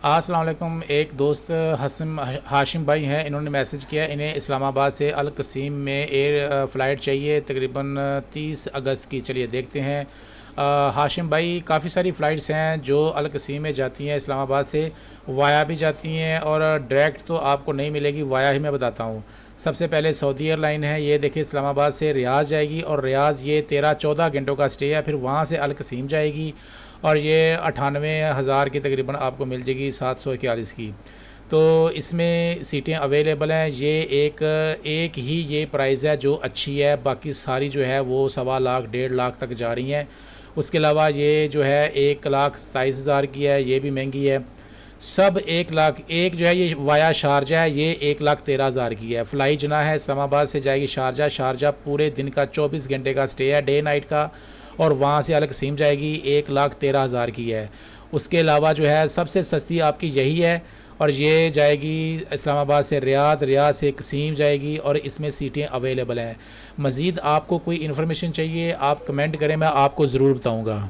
अस्सलाम वालेकुम। एक दोस्त हाशिम भाई हैं, इन्होंने मैसेज किया। इन्हें इस्लामाबाद से अल कसीम में एयर फ़्लाइट चाहिए तकरीबन 30 अगस्त की। चलिए देखते हैं। हाशिम भाई, काफ़ी सारी फ़्लाइट्स हैं जो अल कसीम में जाती हैं इस्लामाबाद से, वाया भी जाती हैं और डायरेक्ट तो आपको नहीं मिलेगी, वाया ही मैं बताता हूँ। सबसे पहले सऊदी एयरलाइन है, ये देखिए इस्लामाबाद से रियाज जाएगी और रियाज ये 13-14 घंटों का स्टे है। फिर वहाँ से अल कसीम जाएगी और ये 98,000 की तकरीबन आपको मिल जाएगी, 741 की। तो इसमें सीटें अवेलेबल हैं। ये एक एक ही ये प्राइस है जो अच्छी है, बाकी सारी जो है वो 1.25 लाख 1.5 लाख तक जा रही हैं। उसके अलावा ये जो है 1,27,000 की है, ये भी महंगी है। सब 1 लाख एक जो है ये वाया शारजा है, ये 1,13,000 की है। फ़्लाई जना है, इस्लामाबाद से जाएगी शारजा। शारजा पूरे दिन का 24 घंटे का स्टे है, डे नाइट का, और वहाँ से अल कसीम जाएगी, 1,13,000 की है। उसके अलावा जो है सबसे सस्ती आपकी यही है, और ये जाएगी इस्लामाबाद से रियाद, रियाद से कसीम जाएगी, और इसमें सीटें अवेलेबल हैं। मज़ीद आपको कोई इन्फॉर्मेशन चाहिए आप कमेंट करें, मैं आपको ज़रूर बताऊँगा।